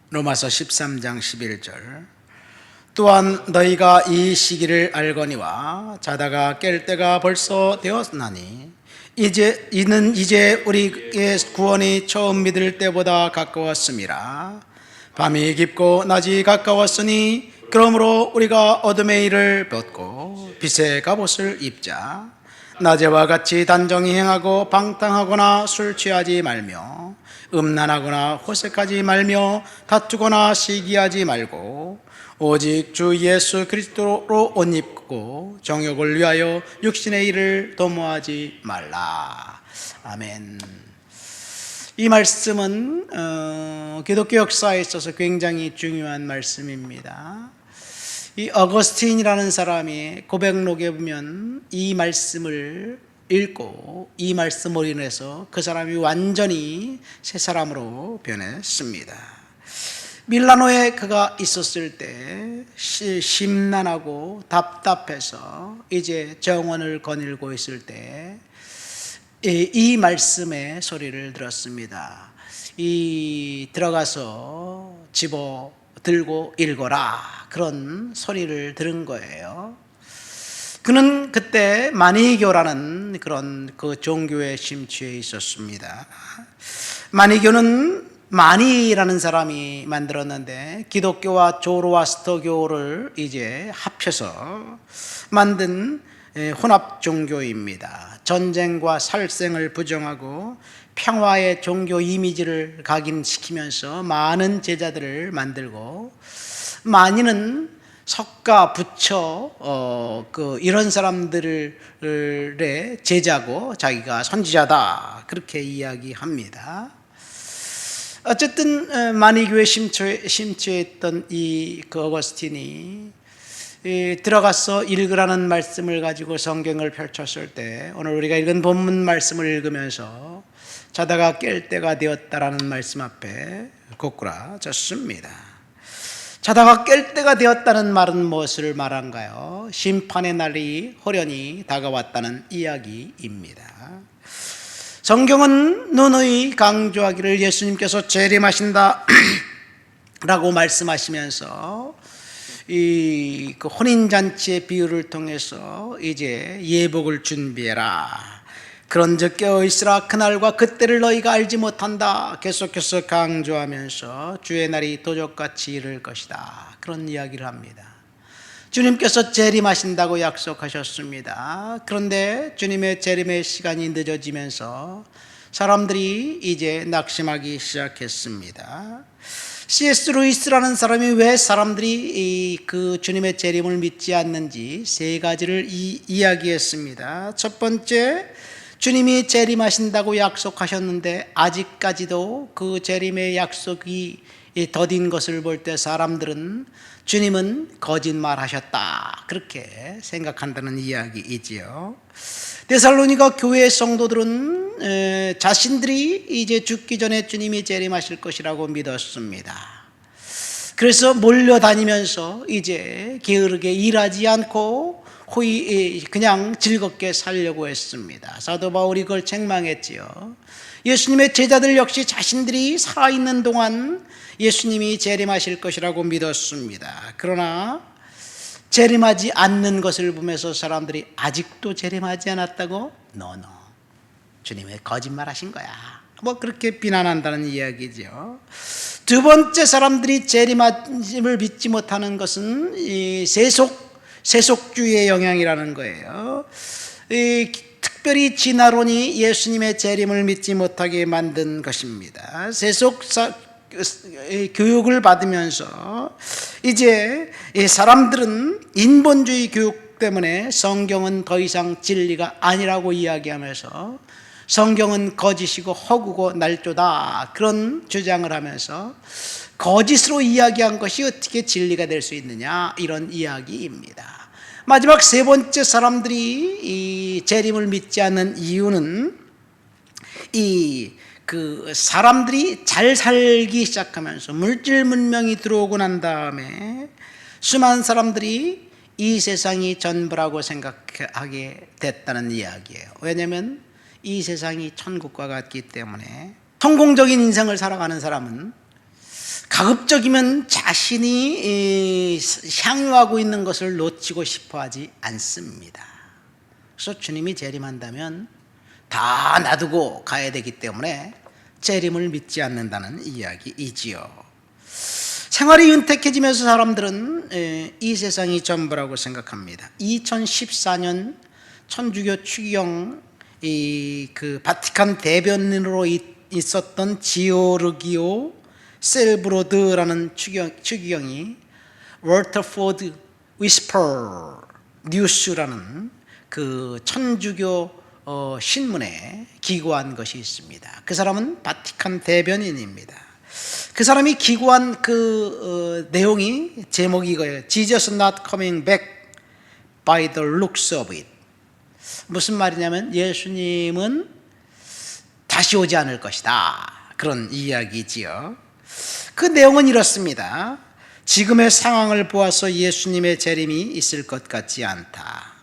로마서 13장 11절. 또한 너희가 이 시기를 알거니와 자다가 깰 때가 벌써 되었나니 이는 이제 우리의 구원이 처음 믿을 때보다 가까웠음이라. 밤이 깊고 낮이 가까웠으니 그러므로 우리가 어둠의 일을 벗고 빛의 갑옷을 입자. 낮에와 같이 단정히 행하고 방탕하거나 술 취하지 말며 음란하거나 호색하지 말며 다투거나 시기하지 말고 오직 주 예수 그리스도로 옷 입고 정욕을 위하여 육신의 일을 도모하지 말라. 아멘. 이 말씀은 기독교 역사에 있어서 굉장히 중요한 말씀입니다. 이 어거스틴이라는 사람이 고백록에 보면 이 말씀을 읽고 이 말씀으로 인해서 그 사람이 완전히 새 사람으로 변했습니다. 밀라노에 그가 있었을 때 심란하고 답답해서 이제 정원을 거닐고 있을 때 이 말씀의 소리를 들었습니다. 들어가서 집어 들고 읽어라, 그런 소리를 들은 거예요. 그는 그때 마니교라는 그런 그 종교에 심취해 있었습니다. 마니교는 마니라는 사람이 만들었는데 기독교와 조로아스터교를 이제 합쳐서 만든 혼합 종교입니다. 전쟁과 살생을 부정하고 평화의 종교 이미지를 각인시키면서 많은 제자들을 만들고, 마니는 석가, 부처 이런 사람들의 제자고 자기가 선지자다, 그렇게 이야기합니다. 어쨌든 마니교에 심취했던 그 어거스틴이 들어가서 읽으라는 말씀을 가지고 성경을 펼쳤을 때, 오늘 우리가 읽은 본문 말씀을 읽으면서 자다가 깰 때가 되었다라는 말씀 앞에 고꾸라졌습니다. 자다가 깰 때가 되었다는 말은 무엇을 말한가요? 심판의 날이 호련히 다가왔다는 이야기입니다. 성경은 누누이 강조하기를 예수님께서 재림하신다 라고 말씀하시면서 그 혼인잔치의 비유를 통해서 이제 예복을 준비해라, 그런즉 깨어 있으라, 그날과 그때를 너희가 알지 못한다, 계속해서 강조하면서 주의 날이 도적같이 이를 것이다, 그런 이야기를 합니다. 주님께서 재림하신다고 약속하셨습니다. 그런데 주님의 재림의 시간이 늦어지면서 사람들이 이제 낙심하기 시작했습니다. C.S. 루이스라는 사람이 왜 사람들이 그 주님의 재림을 믿지 않는지 세 가지를 이야기했습니다. 첫 번째, 주님이 재림하신다고 약속하셨는데 아직까지도 그 재림의 약속이 더딘 것을 볼 때 사람들은 주님은 거짓말하셨다, 그렇게 생각한다는 이야기이지요. 데살로니가 교회 성도들은 자신들이 이제 죽기 전에 주님이 재림하실 것이라고 믿었습니다. 그래서 몰려다니면서 이제 게으르게 일하지 않고 그냥 즐겁게 살려고 했습니다. 사도 바울이 그걸 책망했지요. 예수님의 제자들 역시 자신들이 살아있는 동안 예수님이 재림하실 것이라고 믿었습니다. 그러나 재림하지 않는 것을 보면서 사람들이 아직도 재림하지 않았다고? 노노, 주님이 거짓말하신 거야, 그렇게 비난한다는 이야기죠. 두 번째, 사람들이 재림을 믿지 못하는 것은 이 세속주의의 영향이라는 거예요. 특별히 진화론이 예수님의 재림을 믿지 못하게 만든 것입니다. 교육을 받으면서 이제 사람들은 인본주의 교육 때문에 성경은 더 이상 진리가 아니라고 이야기하면서 성경은 거짓이고 허구고 날조다, 그런 주장을 하면서 거짓으로 이야기한 것이 어떻게 진리가 될 수 있느냐, 이런 이야기입니다. 마지막 세 번째, 사람들이 이 재림을 믿지 않는 이유는 사람들이 잘 살기 시작하면서 물질 문명이 들어오고 난 다음에 수많은 사람들이 이 세상이 전부라고 생각하게 됐다는 이야기예요. 왜냐하면 이 세상이 천국과 같기 때문에 성공적인 인생을 살아가는 사람은 가급적이면 자신이 향유하고 있는 것을 놓치고 싶어 하지 않습니다. 그래서 주님이 재림한다면 다 놔두고 가야 되기 때문에 재림을 믿지 않는다는 이야기이지요. 생활이 윤택해지면서 사람들은 이 세상이 전부라고 생각합니다. 2014년 천주교 추기경 그 바티칸 대변인으로 있었던 지오르기오 셀브로드라는 추기경이 월터포드 위스퍼 뉴스라는 그 천주교 신문에 기고한 것이 있습니다. 그 사람은 바티칸 대변인입니다. 그 사람이 기고한 그 내용이 제목이 이거예요. Jesus not coming back by the looks of it. 무슨 말이냐면 예수님은 다시 오지 않을 것이다, 그런 이야기지요. 그 내용은 이렇습니다. 지금의 상황을 보아서 예수님의 재림이 있을 것 같지 않다.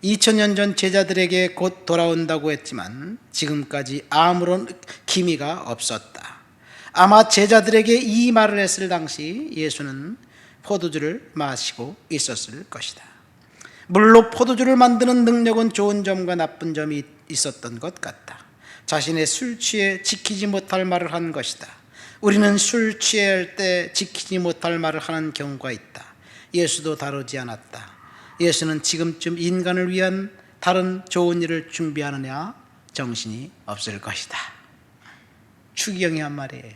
2000년 전 제자들에게 곧 돌아온다고 했지만 지금까지 아무런 기미가 없었다. 아마 제자들에게 이 말을 했을 당시 예수는 포도주를 마시고 있었을 것이다. 물론 포도주를 만드는 능력은 좋은 점과 나쁜 점이 있었던 것 같다. 자신의 술 취해 지키지 못할 말을 한 것이다. 우리는 술 취할 때 지키지 못할 말을 하는 경우가 있다. 예수도 다르지 않았다. 예수는 지금쯤 인간을 위한 다른 좋은 일을 준비하느냐 정신이 없을 것이다. 추기경이 한 말이에요.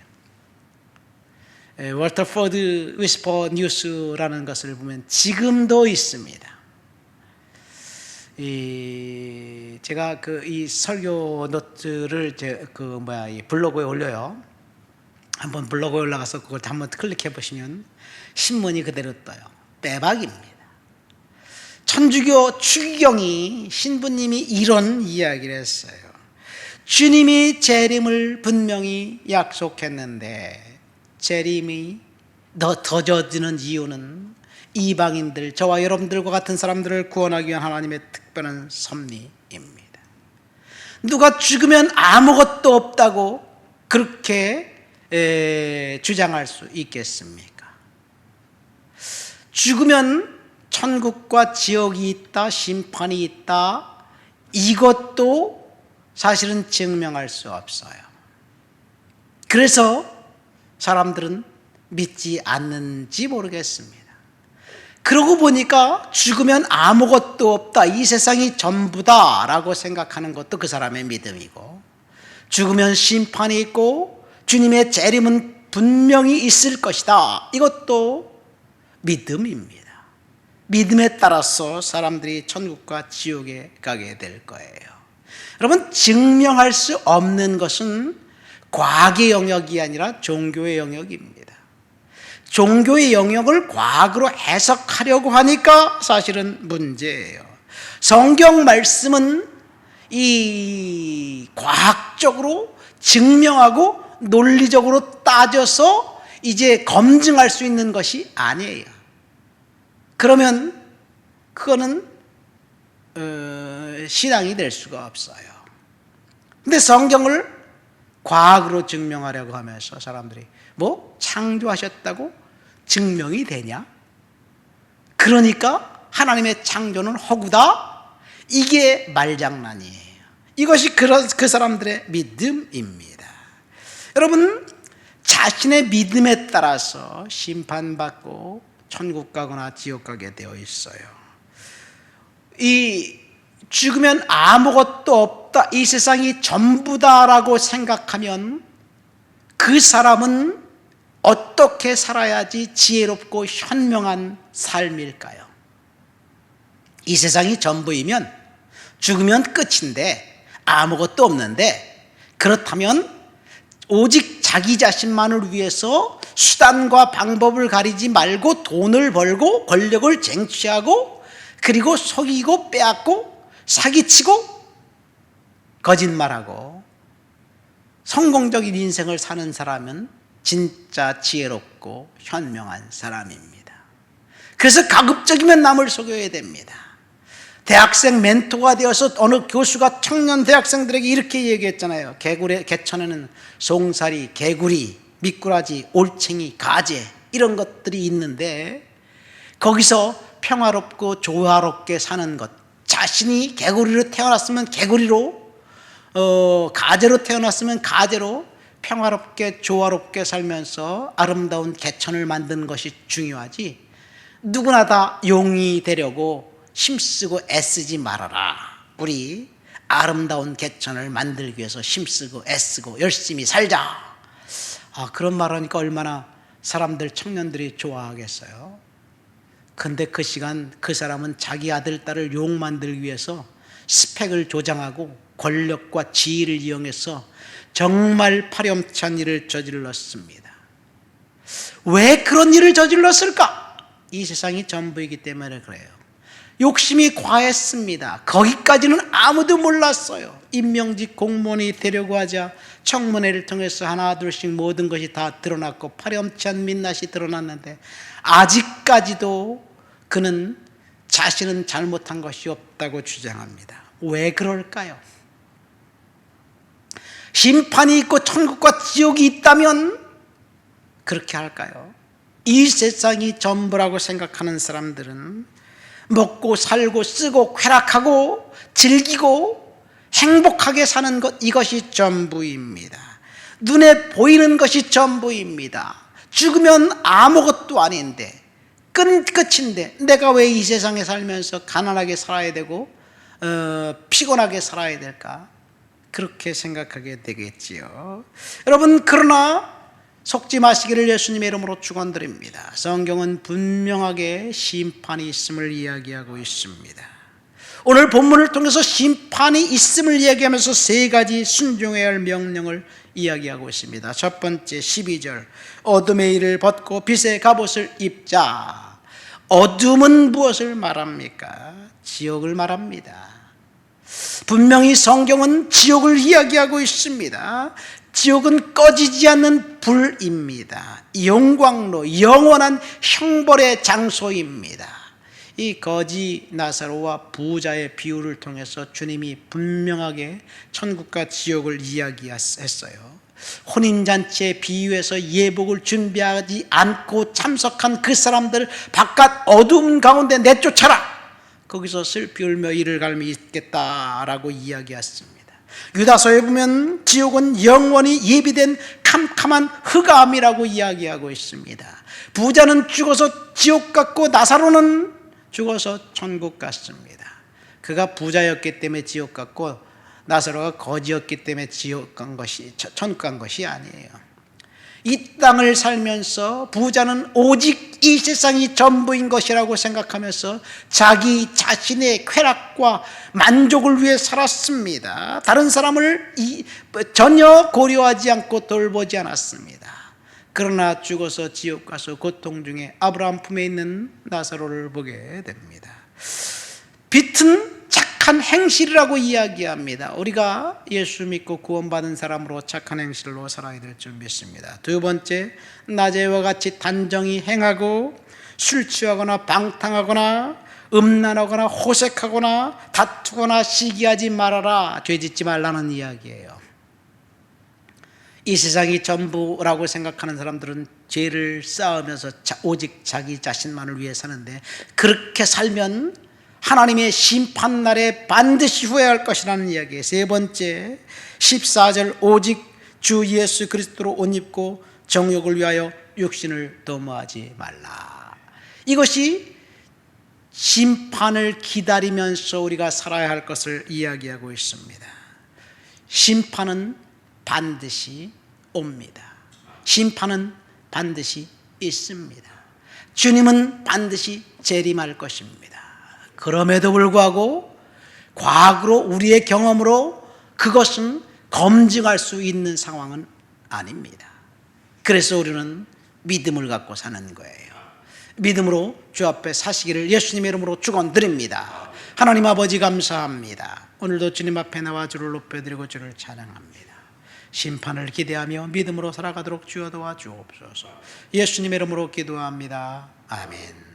월터포드 위스퍼 뉴스라는 것을 보면 지금도 있습니다. 제가 이 설교 노트를 이 블로그에 올려요. 한번 블로그에 올라가서 그걸 한번 클릭해 보시면 신문이 그대로 떠요. 빼박입니다. 천주교 추기경이 신부님이 이런 이야기를 했어요. 주님이 재림을 분명히 약속했는데 재림이 더 더뎌지는 이유는 이방인들, 저와 여러분들과 같은 사람들을 구원하기 위한 하나님의 특별한 섭리입니다. 누가 죽으면 아무것도 없다고 그렇게 주장할 수 있겠습니까? 죽으면 천국과 지옥이 있다, 심판이 있다, 이것도 사실은 증명할 수 없어요. 그래서 사람들은 믿지 않는지 모르겠습니다. 그러고 보니까 죽으면 아무것도 없다, 이 세상이 전부다 라고 생각하는 것도 그 사람의 믿음이고, 죽으면 심판이 있고 주님의 재림은 분명히 있을 것이다, 이것도 믿음입니다. 믿음에 따라서 사람들이 천국과 지옥에 가게 될 거예요. 여러분, 증명할 수 없는 것은 과학의 영역이 아니라 종교의 영역입니다. 종교의 영역을 과학으로 해석하려고 하니까 사실은 문제예요. 성경 말씀은 이 과학적으로 증명하고 논리적으로 따져서 이제 검증할 수 있는 것이 아니에요. 그러면 그거는 신앙이 될 수가 없어요. 근데 성경을 과학으로 증명하려고 하면서 사람들이 뭐 창조하셨다고 증명이 되냐? 그러니까 하나님의 창조는 허구다? 이게 말장난이에요. 이것이 그 사람들의 믿음입니다. 여러분, 자신의 믿음에 따라서 심판받고 천국 가거나 지옥 가게 되어 있어요. 이 죽으면 아무것도 없다, 이 세상이 전부다라고 생각하면 그 사람은 어떻게 살아야지 지혜롭고 현명한 삶일까요? 이 세상이 전부이면 죽으면 끝인데 아무것도 없는데, 그렇다면 오직 자기 자신만을 위해서 수단과 방법을 가리지 말고 돈을 벌고 권력을 쟁취하고 그리고 속이고 빼앗고 사기치고 거짓말하고 성공적인 인생을 사는 사람은 진짜 지혜롭고 현명한 사람입니다. 그래서 가급적이면 남을 속여야 됩니다. 대학생 멘토가 되어서 어느 교수가 청년 대학생들에게 이렇게 얘기했잖아요. 개천에는 송사리, 개구리, 미꾸라지, 올챙이, 가재 이런 것들이 있는데 거기서 평화롭고 조화롭게 사는 것, 자신이 개구리로 태어났으면 개구리로, 가재로 태어났으면 가재로 평화롭게 조화롭게 살면서 아름다운 개천을 만드는 것이 중요하지, 누구나 다 용이 되려고 힘쓰고 애쓰지 말아라. 우리 아름다운 개천을 만들기 위해서 힘쓰고 애쓰고 열심히 살자. 그런 말 하니까 얼마나 사람들, 청년들이 좋아하겠어요. 근데 그 시간 그 사람은 자기 아들, 딸을 용 만들기 위해서 스펙을 조장하고 권력과 지위를 이용해서 정말 파렴치한 일을 저질렀습니다. 왜 그런 일을 저질렀을까? 이 세상이 전부이기 때문에 그래요. 욕심이 과했습니다. 거기까지는 아무도 몰랐어요. 임명직 공무원이 되려고 하자 청문회를 통해서 하나 둘씩 모든 것이 다 드러났고 파렴치한 민낯이 드러났는데 아직까지도 그는 자신은 잘못한 것이 없다고 주장합니다. 왜 그럴까요? 심판이 있고 천국과 지옥이 있다면 그렇게 할까요? 이 세상이 전부라고 생각하는 사람들은 먹고 살고 쓰고 쾌락하고 즐기고 행복하게 사는 것, 이것이 전부입니다. 눈에 보이는 것이 전부입니다. 죽으면 아무것도 아닌데, 끝인데 내가 왜 이 세상에 살면서 가난하게 살아야 되고 피곤하게 살아야 될까? 그렇게 생각하게 되겠지요. 여러분, 그러나 속지 마시기를 예수님의 이름으로 축원드립니다. 성경은 분명하게 심판이 있음을 이야기하고 있습니다. 오늘 본문을 통해서 심판이 있음을 이야기하면서 세 가지 순종해야 할 명령을 이야기하고 있습니다. 첫 번째 12절, 어둠의 일을 벗고 빛의 갑옷을 입자. 어둠은 무엇을 말합니까? 지옥을 말합니다. 분명히 성경은 지옥을 이야기하고 있습니다. 지옥은 꺼지지 않는 불입니다. 영광로, 영원한 형벌의 장소입니다. 이 거지 나사로와 부자의 비유를 통해서 주님이 분명하게 천국과 지옥을 이야기했어요. 혼인잔치의 비유에서 예복을 준비하지 않고 참석한 그 사람들 바깥 어두운 가운데 내쫓아라. 거기서 슬피 울며 이를 갈미 있겠다라고 이야기했습니다. 유다서에 보면 지옥은 영원히 예비된 캄캄한 흑암이라고 이야기하고 있습니다. 부자는 죽어서 지옥 갔고 나사로는 죽어서 천국 갔습니다. 그가 부자였기 때문에 지옥 갔고 나사로가 거지였기 때문에 지옥 간 것이, 천국 간 것이 아니에요. 이 땅을 살면서 부자는 오직 이 세상이 전부인 것이라고 생각하면서 자기 자신의 쾌락과 만족을 위해 살았습니다. 다른 사람을 전혀 고려하지 않고 돌보지 않았습니다. 그러나 죽어서 지옥 가서 고통 중에 아브라함 품에 있는 나사로를 보게 됩니다. 빛은 착한 행실이라고 이야기합니다. 우리가 예수 믿고 구원받은 사람으로 착한 행실로 살아야 될 줄 믿습니다. 두 번째, 낮에와 같이 단정히 행하고 술 취하거나 방탕하거나 음란하거나 호색하거나 다투거나 시기하지 말아라. 죄짓지 말라는 이야기예요. 이 세상이 전부라고 생각하는 사람들은 죄를 쌓으면서 오직 자기 자신만을 위해 사는데, 그렇게 살면 하나님의 심판날에 반드시 후회할 것이라는 이야기예요. 세 번째 14절, 오직 주 예수 그리스도로 옷 입고 정욕을 위하여 육신을 도모하지 말라. 이것이 심판을 기다리면서 우리가 살아야 할 것을 이야기하고 있습니다. 심판은 반드시 옵니다. 심판은 반드시 있습니다. 주님은 반드시 재림할 것입니다. 그럼에도 불구하고 과거로 우리의 경험으로 그것은 검증할 수 있는 상황은 아닙니다. 그래서 우리는 믿음을 갖고 사는 거예요. 믿음으로 주 앞에 사시기를 예수님의 이름으로 축원드립니다. 하나님 아버지 감사합니다. 오늘도 주님 앞에 나와 주를 높여드리고 주를 찬양합니다. 심판을 기대하며 믿음으로 살아가도록 주여 도와주옵소서. 예수님의 이름으로 기도합니다. 아멘.